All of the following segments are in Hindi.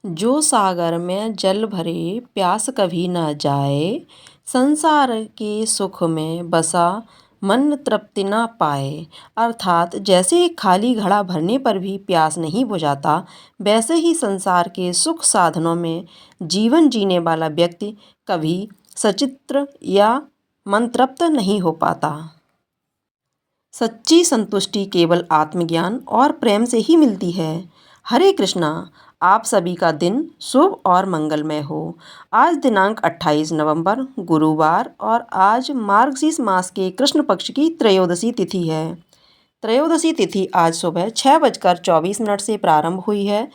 जो सागर में जल भरे प्यास कभी न जाए, संसार के सुख में बसा मन तृप्ति न पाए। अर्थात जैसे एक खाली घड़ा भरने पर भी प्यास नहीं बुझाता, वैसे ही संसार के सुख साधनों में जीवन जीने वाला व्यक्ति कभी सचित्र या मन तृप्त नहीं हो पाता। सच्ची संतुष्टि केवल आत्मज्ञान और प्रेम से ही मिलती है। हरे कृष्णा। आप सभी का दिन शुभ और मंगलमय हो। आज दिनांक 28 नवंबर गुरुवार और आज मार्गशीर्ष मास के कृष्ण पक्ष की त्रयोदशी तिथि है। त्रयोदशी तिथि आज सुबह 6:24 से प्रारंभ हुई है।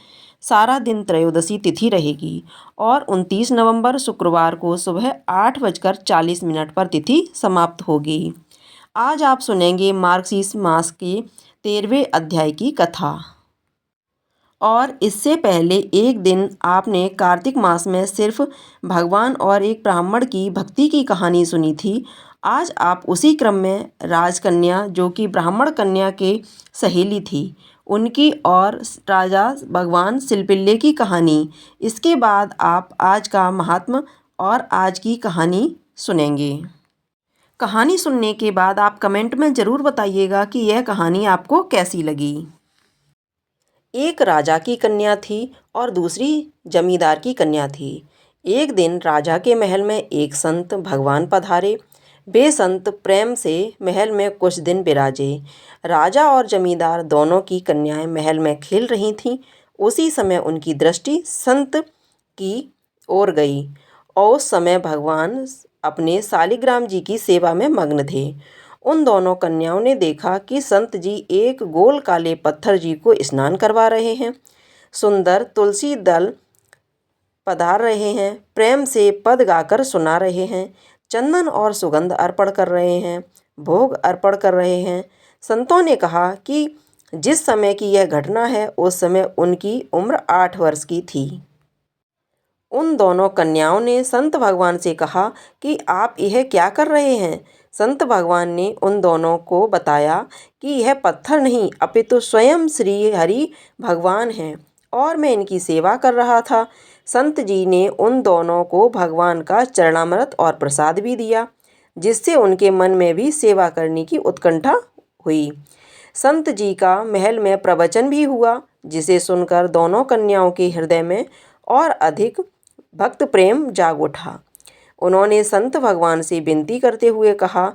सारा दिन त्रयोदशी तिथि रहेगी और 29 नवंबर शुक्रवार को सुबह 8:40 पर तिथि समाप्त होगी। आज आप सुनेंगे मार्गशीर्ष मास के 13वें अध्याय की कथा। और इससे पहले एक दिन आपने कार्तिक मास में सिर्फ भगवान और एक ब्राह्मण की भक्ति की कहानी सुनी थी। आज आप उसी क्रम में राजकन्या, जो कि ब्राह्मण कन्या के सहेली थी, उनकी और राजा भगवान शिलपिल्ले की कहानी। इसके बाद आप आज का महात्म और आज की कहानी सुनेंगे। कहानी सुनने के बाद आप कमेंट में ज़रूर बताइएगा कि यह कहानी आपको कैसी लगी। एक राजा की कन्या थी और दूसरी जमींदार की कन्या थी। एक दिन राजा के महल में एक संत भगवान पधारे। वे संत प्रेम से महल में कुछ दिन विराजे। राजा और जमींदार दोनों की कन्याएं महल में खेल रही थीं। उसी समय उनकी दृष्टि संत की ओर गई और उस समय भगवान अपने शालिग्राम जी की सेवा में मग्न थे। उन दोनों कन्याओं ने देखा कि संत जी एक गोल काले पत्थर जी को स्नान करवा रहे हैं। सुंदर तुलसी दल पधार रहे हैं, प्रेम से पद गाकर सुना रहे हैं, चंदन और सुगंध अर्पण कर रहे हैं, भोग अर्पण कर रहे हैं। संतों ने कहा कि जिस समय की यह घटना है उस समय उनकी उम्र 8 वर्ष की थी। उन दोनों कन्याओं ने संत भगवान से कहा कि आप यह क्या कर रहे हैं। संत भगवान ने उन दोनों को बताया कि यह पत्थर नहीं अपितु स्वयं श्री हरि भगवान हैं और मैं इनकी सेवा कर रहा था। संत जी ने उन दोनों को भगवान का चरणामृत और प्रसाद भी दिया, जिससे उनके मन में भी सेवा करने की उत्कंठा हुई। संत जी का महल में प्रवचन भी हुआ, जिसे सुनकर दोनों कन्याओं के हृदय में और अधिक भक्त प्रेम जाग उठा। उन्होंने संत भगवान से विनती करते हुए कहा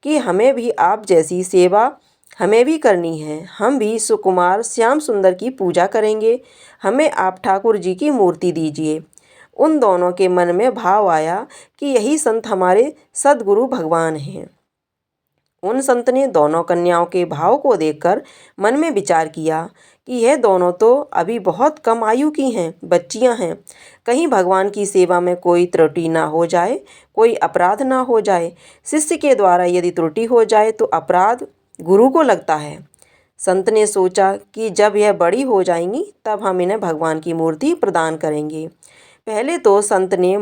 कि हमें भी आप जैसी सेवा हमें भी करनी है। हम भी सुकुमार श्याम सुंदर की पूजा करेंगे। हमें आप ठाकुर जी की मूर्ति दीजिए। उन दोनों के मन में भाव आया कि यही संत हमारे सद्गुरु भगवान हैं। उन संत ने दोनों कन्याओं के भाव को देखकर मन में विचार किया कि यह दोनों तो अभी बहुत कम आयु की हैं, बच्चियां हैं। कहीं भगवान की सेवा में कोई त्रुटि ना हो जाए, कोई अपराध ना हो जाए। शिष्य के द्वारा यदि त्रुटि हो जाए तो अपराध गुरु को लगता है। संत ने सोचा कि जब यह बड़ी हो जाएंगी तब हम इन्हें भगवान की मूर्ति प्रदान करेंगे। पहले तो संत ने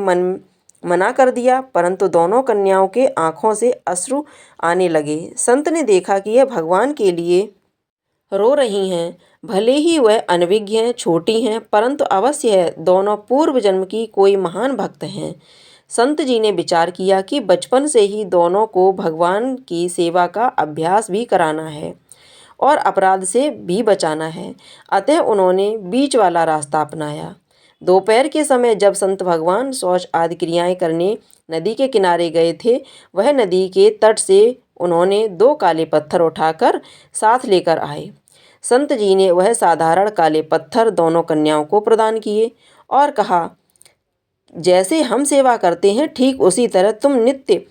मना कर दिया, परंतु दोनों कन्याओं के आंखों से अश्रु आने लगे। संत ने देखा कि यह भगवान के लिए रो रही हैं। भले ही वह अनभिज्ञ हैं, छोटी हैं, परंतु अवश्य है दोनों पूर्व जन्म की कोई महान भक्त हैं। संत जी ने विचार किया कि बचपन से ही दोनों को भगवान की सेवा का अभ्यास भी कराना है और अपराध से भी बचाना है। अतः उन्होंने बीच वाला रास्ता अपनाया। दोपहर के समय जब संत भगवान शौच आदि क्रियाएं करने नदी के किनारे गए थे, वह नदी के तट से उन्होंने 2 काले पत्थर उठाकर साथ लेकर आए। संत जी ने वह साधारण काले पत्थर दोनों कन्याओं को प्रदान किए और कहा, जैसे हम सेवा करते हैं ठीक उसी तरह तुम नित्य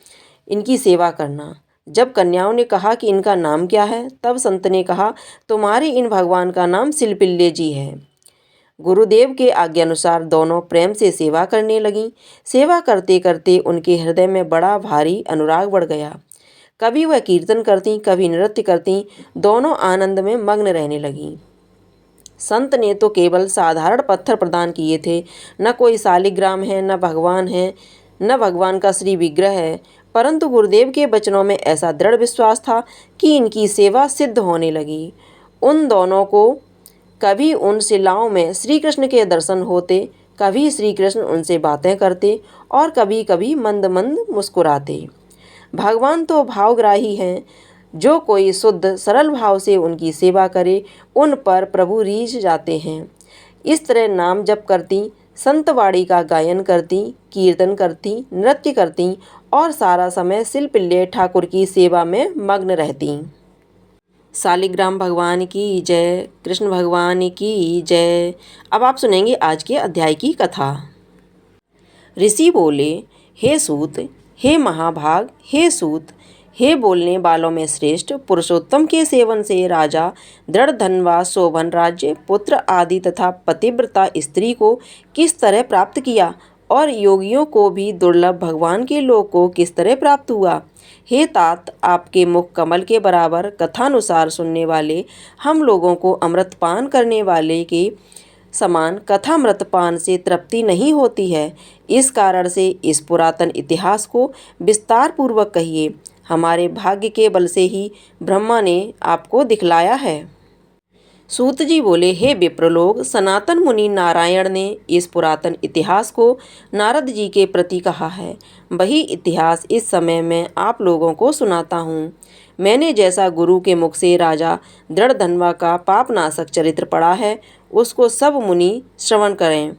इनकी सेवा करना। जब कन्याओं ने कहा कि इनका नाम क्या है, तब संत ने कहा, तुम्हारे इन भगवान का नाम शिलपिल्ले जी है। गुरुदेव के आज्ञानुसार दोनों प्रेम से सेवा करने लगीं। सेवा करते करते उनके हृदय में बड़ा भारी अनुराग बढ़ गया। कभी वह कीर्तन करती, कभी नृत्य करती, दोनों आनंद में मग्न रहने लगीं। संत ने तो केवल साधारण पत्थर प्रदान किए थे, न कोई शालिग्राम है, न भगवान है, न भगवान का श्री विग्रह है, परंतु गुरुदेव के वचनों में ऐसा दृढ़ विश्वास था कि इनकी सेवा सिद्ध होने लगी। उन दोनों को कभी उन शिलाओं में श्री कृष्ण के दर्शन होते, कभी श्री कृष्ण उनसे बातें करते और कभी कभी मंद मंद मुस्कुराते। भगवान तो भावग्राही हैं, जो कोई शुद्ध सरल भाव से उनकी सेवा करे, उन पर प्रभु रीझ जाते हैं। इस तरह नाम जप करती, संतवाणी का गायन करती, कीर्तन करती, नृत्य करती और सारा समय शिल्पिल्ले ठाकुर की सेवा में मग्न रहती। शालिग्राम भगवान की जय, कृष्ण भगवान की जय। अब आप सुनेंगे आज के अध्याय की कथा। ऋषि बोले, हे सूत, हे महाभाग, हे सूत, हे बोलने वालों में श्रेष्ठ, पुरुषोत्तम के सेवन से राजा दृढ़धनवा शोभन राज्य, पुत्र आदि तथा पतिव्रता स्त्री को किस तरह प्राप्त किया और योगियों को भी दुर्लभ भगवान के लोक को किस तरह प्राप्त हुआ। हे तात, आपके मुख कमल के बराबर कथानुसार सुनने वाले हम लोगों को अमृतपान करने वाले के समान कथामृतपान से तृप्ति नहीं होती है। इस कारण से इस पुरातन इतिहास को विस्तार पूर्वक कहिए। हमारे भाग्य के बल से ही ब्रह्मा ने आपको दिखलाया है। सूत जी बोले, हे विप्रलोक, सनातन मुनि नारायण ने इस पुरातन इतिहास को नारद जी के प्रति कहा है। वही इतिहास इस समय मैं आप लोगों को सुनाता हूँ। मैंने जैसा गुरु के मुख से राजा दृढ़धनवा का पापनाशक चरित्र पढ़ा है, उसको सब मुनि श्रवण करें।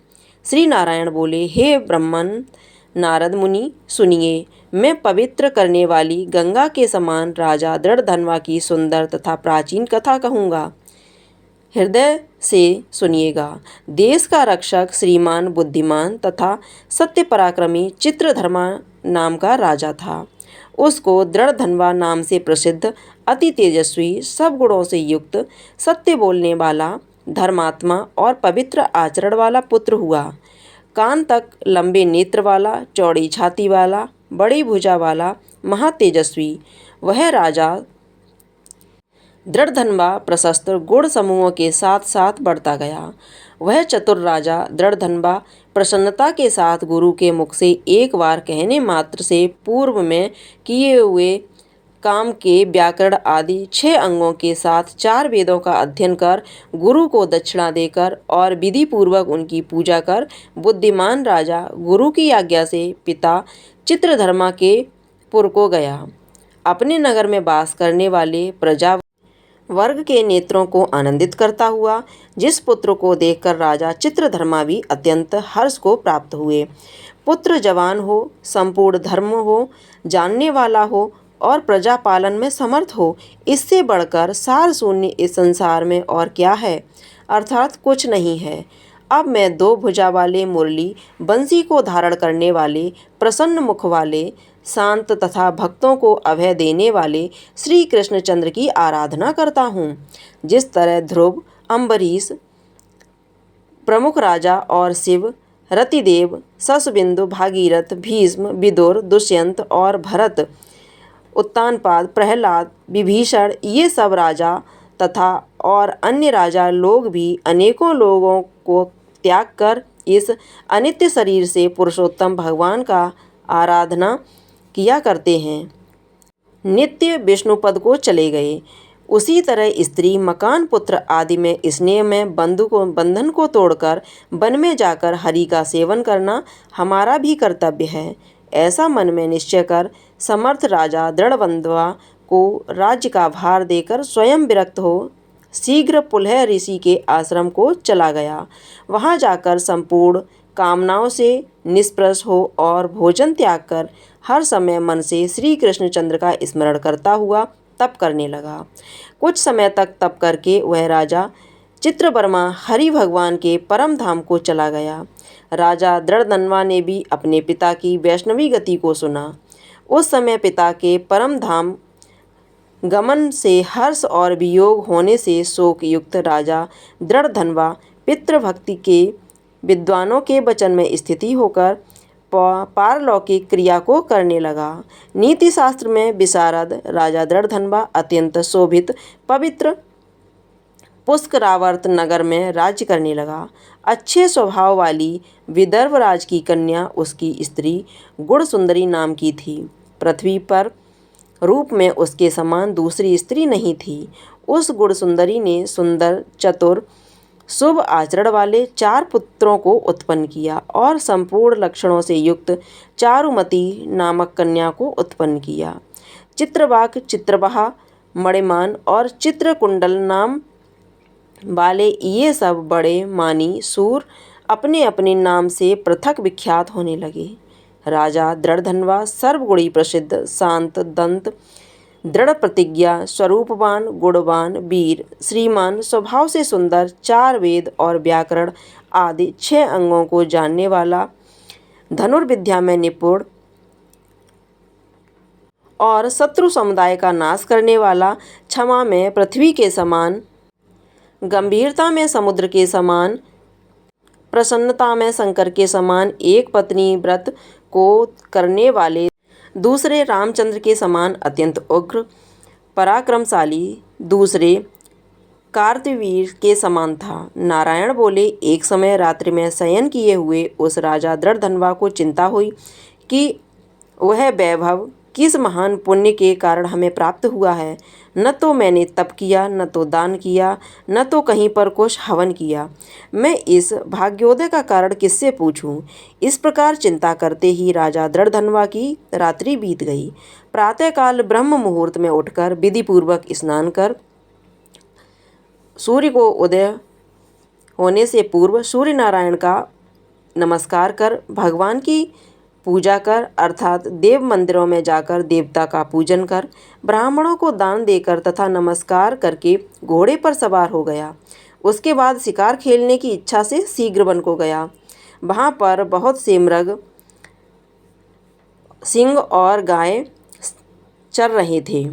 श्री नारायण बोले, हे ब्रह्मन नारद मुनि, सुनिए। मैं पवित्र करने वाली गंगा के समान राजा दृढ़धनवा की सुंदर तथा प्राचीन कथा कहूँगा। हृदय से सुनिएगा। देश का रक्षक, श्रीमान, बुद्धिमान तथा सत्य पराक्रमी चित्रधर्मा नाम का राजा था। उसको दृढ़धनवा नाम से प्रसिद्ध, अति तेजस्वी, सब गुणों से युक्त, सत्य बोलने वाला, धर्मात्मा और पवित्र आचरण वाला पुत्र हुआ। कान तक लंबे नेत्र वाला, चौड़ी छाती वाला, बड़ी भुजा वाला, महातेजस्वी वह राजा दृढ़धनवा प्रशस्त्र गुण समूहों के साथ साथ बढ़ता गया। वह चतुर राजा दृढ़धनवा प्रसन्नता के साथ गुरु के मुख से एक बार कहने मात्र से पूर्व में किए हुए काम के व्याकरण आदि 6 अंगों के साथ 4 वेदों का अध्ययन कर, गुरु को दक्षिणा देकर और विधि पूर्वक उनकी पूजा कर, बुद्धिमान राजा गुरु की आज्ञा से पिता चित्रधर्मा के पुर को गया। अपने नगर में वास करने वाले प्रजा वर्ग के नेत्रों को आनंदित करता हुआ, जिस पुत्र को देखकर राजा चित्रधर्मा भी अत्यंत हर्ष को प्राप्त हुए। पुत्र जवान हो, संपूर्ण धर्म हो, जानने वाला हो और प्रजा पालन में समर्थ हो, इससे बढ़कर सार शून्य इस संसार में और क्या है, अर्थात कुछ नहीं है। अब मैं 2 भुजा वाले मुरली बंसी को धारण करने वाले, प्रसन्न मुख वाले, शांत तथा भक्तों को अभय देने वाले श्री कृष्णचंद्र की आराधना करता हूँ। जिस तरह ध्रुव, अम्बरीश, प्रमुख राजा और शिव, रतिदेव, शशबिंदु, भागीरथ, भीष्म, विदुर, दुष्यंत और भरत, उत्तानपाद, प्रहलाद, विभीषण, ये सब राजा तथा और अन्य राजा लोग भी अनेकों लोगों को त्याग कर इस अनित्य शरीर से पुरुषोत्तम भगवान का आराधना किया करते हैं, नित्य विष्णु पद को चले गए। उसी तरह स्त्री, मकान, पुत्र आदि में स्नेह में बंधन को तोड़कर वन में जाकर हरि का सेवन करना हमारा भी कर्तव्य है। ऐसा मन में निश्चय कर समर्थ राजा दृढ़धनवा को राज्य का भार देकर स्वयं विरक्त हो शीघ्र पुलह ऋषि के आश्रम को चला गया। वहां जाकर संपूर्ण कामनाओं से निष्प्रस हो और भोजन त्याग कर हर समय मन से श्री कृष्णचंद्र का स्मरण करता हुआ तप करने लगा। कुछ समय तक तप करके वह राजा चित्रवर्मा हरि भगवान के परम धाम को चला गया। राजा दृढ़धनवा ने भी अपने पिता की वैष्णवी गति को सुना। उस समय पिता के परम धाम गमन से हर्ष और वियोग होने से शोक युक्त राजा दृढ़धनवा पितृभक्ति के विद्वानों के वचन में स्थिति होकर पारलौकिक क्रिया को करने लगा। नीति शास्त्र में विशारद राजा दृढ़धनवा अत्यंत शोभित पवित्र पुष्करावर्त नगर में राज्य करने लगा। अच्छे स्वभाव वाली विदर्भराज की कन्या उसकी स्त्री गुणसुंदरी नाम की थी। पृथ्वी पर रूप में उसके समान दूसरी स्त्री नहीं थी। उस गुणसुंदरी ने सुंदर, चतुर, शुभ आचरण वाले 4 पुत्रों को उत्पन्न किया और संपूर्ण लक्षणों से युक्त चारुमती नामक कन्या को उत्पन्न किया। चित्रवाक, चित्रबहा, मणिमान और चित्रकुंडल नाम वाले ये सब बड़े मानी सूर अपने अपने नाम से पृथक विख्यात होने लगे। राजा दृढ़धनवा सर्वगुणी प्रसिद्ध, शांत, दंत, दृढ़ प्रतिज्ञा, स्वरूपवान, गुणवान, वीर, श्रीमान, स्वभाव से सुंदर, 4 वेद और व्याकरण आदि 6 अंगों को जानने वाला, धनुर्विद्या में निपुण और शत्रु समुदाय का नाश करने वाला, क्षमा में पृथ्वी के समान, गंभीरता में समुद्र के समान, प्रसन्नता में शंकर के समान, एक पत्नी व्रत को करने वाले, दूसरे रामचंद्र के समान अत्यंत उग्र, पराक्रमशाली, दूसरे कार्तवीर के समान था। नारायण बोले, एक समय रात्रि में शयन किए हुए उस राजा दृढ़धनवा को चिंता हुई कि वह वैभव किस महान पुण्य के कारण हमें प्राप्त हुआ है। न तो मैंने तप किया, न तो दान किया, न तो कहीं पर कुछ हवन किया। मैं इस भाग्योदय का कारण किससे पूछूं? इस प्रकार चिंता करते ही राजा दृढ़धनवा की रात्रि बीत गई। प्रातःकाल ब्रह्म मुहूर्त में उठकर विधिपूर्वक स्नान कर सूर्य को उदय होने से पूर्व सूर्य नारायण का नमस्कार कर भगवान की पूजा कर, अर्थात देव मंदिरों में जाकर देवता का पूजन कर, ब्राह्मणों को दान देकर तथा नमस्कार करके घोड़े पर सवार हो गया। उसके बाद शिकार खेलने की इच्छा से शीघ्र वन को गया। वहाँ पर बहुत से मृग, सिंह और गाय चर रहे थे।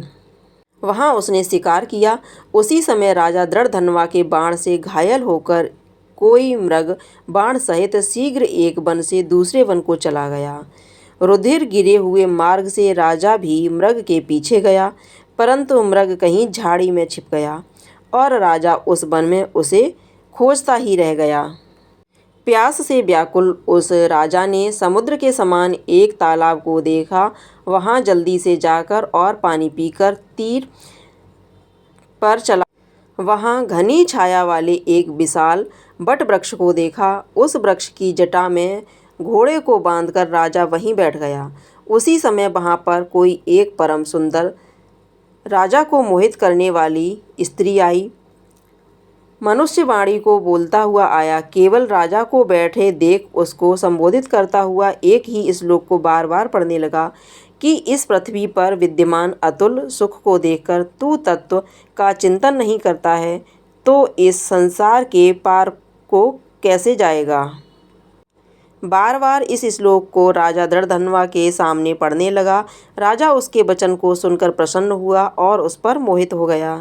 वहाँ उसने शिकार किया। उसी समय राजा दृढ़धनवा के बाण से घायल होकर कोई मृग बाण सहित शीघ्र एक वन से दूसरे वन को चला गया। रुधिर गिरे हुए मार्ग से राजा भी मृग के पीछे गया, परंतु मृग कहीं झाड़ी में छिप गया और राजा उस वन में उसे खोजता ही रह गया। प्यास से व्याकुल उस राजा ने समुद्र के समान एक तालाब को देखा। वहाँ जल्दी से जाकर और पानी पीकर तीर पर चला। वहाँ घनी छाया वाले एक विशाल बट वृक्ष को देखा। उस वृक्ष की जटा में घोड़े को बांधकर राजा वहीं बैठ गया। उसी समय वहाँ पर कोई एक परम सुंदर, राजा को मोहित करने वाली स्त्री आई। मनुष्यवाणी को बोलता हुआ आया। केवल राजा को बैठे देख उसको संबोधित करता हुआ एक ही श्लोक को बार बार पढ़ने लगा कि इस पृथ्वी पर विद्यमान अतुल सुख को देखकर तू तत्व का चिंतन नहीं करता है तो इस संसार के पार को कैसे जाएगा। बार बार इस श्लोक को राजा दृढ़धनवा के सामने पढ़ने लगा। राजा उसके वचन को सुनकर प्रसन्न हुआ और उस पर मोहित हो गया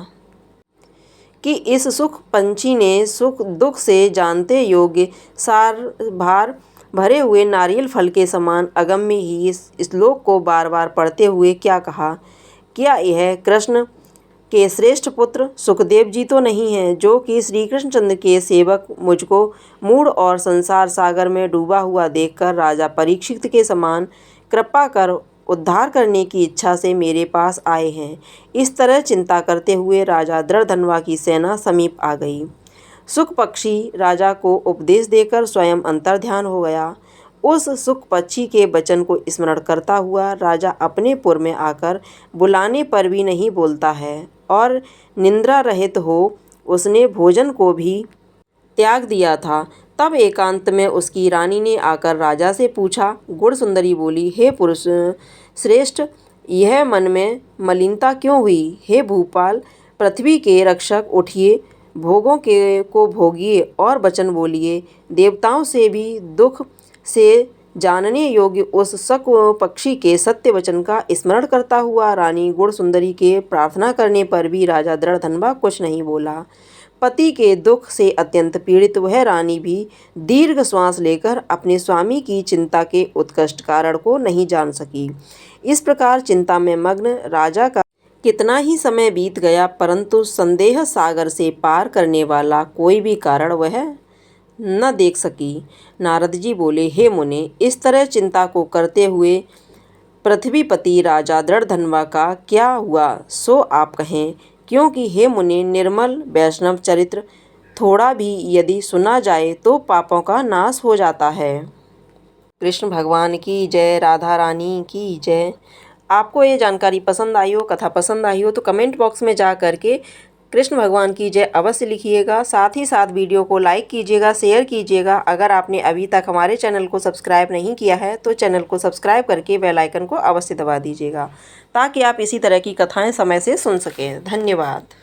कि इस सुख पंछी ने सुख दुख से जानते योग्य सार भार भरे हुए नारियल फल के समान अगम्य ही इस श्लोक को बार बार पढ़ते हुए क्या कहा। क्या यह कृष्ण के श्रेष्ठ पुत्र सुखदेव जी तो नहीं हैं, जो कि श्री कृष्णचंद्र के सेवक मुझको मूढ़ और संसार सागर में डूबा हुआ देखकर राजा परीक्षित के समान कृपा कर उद्धार करने की इच्छा से मेरे पास आए हैं। इस तरह चिंता करते हुए राजा दृढ़धनवा की सेना समीप आ गई। सुख पक्षी राजा को उपदेश देकर स्वयं अंतर्ध्यान हो गया। उस सुख पक्षी के वचन को स्मरण करता हुआ राजा अपने पुर में आकर बुलाने पर भी नहीं बोलता है और निंद्रा रहित हो उसने भोजन को भी त्याग दिया था। तब एकांत में उसकी रानी ने आकर राजा से पूछा। गुण सुंदरी बोली, हे पुरुष श्रेष्ठ, यह मन में मलिनता क्यों हुई। हे भूपाल, पृथ्वी के रक्षक, उठिए, भोगों के को भोगिए और वचन बोलिए। देवताओं से भी दुख से जानने योग्य उस शक पक्षी के सत्य वचन का स्मरण करता हुआ रानी गुण सुंदरी के प्रार्थना करने पर भी राजा दृढ़धनवा कुछ नहीं बोला। पति के दुख से अत्यंत पीड़ित वह रानी भी दीर्घ श्वास लेकर अपने स्वामी की चिंता के उत्कृष्ट कारण को नहीं जान सकी। इस प्रकार चिंता में मग्न राजा का कितना ही समय बीत गया, परंतु संदेह सागर से पार करने वाला कोई भी कारण वह न देख सकी। नारद जी बोले, हे मुने, इस तरह चिंता को करते हुए पृथ्वीपति राजा दृढ़धनवा का क्या हुआ सो आप कहें, क्योंकि हे मुने, निर्मल वैष्णव चरित्र, थोड़ा भी यदि सुना जाए तो पापों का नाश हो जाता है। कृष्ण भगवान की जय, राधा रानी की जय। आपको ये जानकारी पसंद आई हो, कथा पसंद आई हो तो कमेंट बॉक्स में जा कर के कृष्ण भगवान की जय अवश्य लिखिएगा। साथ ही साथ वीडियो को लाइक कीजिएगा, शेयर कीजिएगा। अगर आपने अभी तक हमारे चैनल को सब्सक्राइब नहीं किया है तो चैनल को सब्सक्राइब करके बेल आइकन को अवश्य दबा दीजिएगा ताकि आप इसी तरह की कथाएं समय से सुन सकें। धन्यवाद।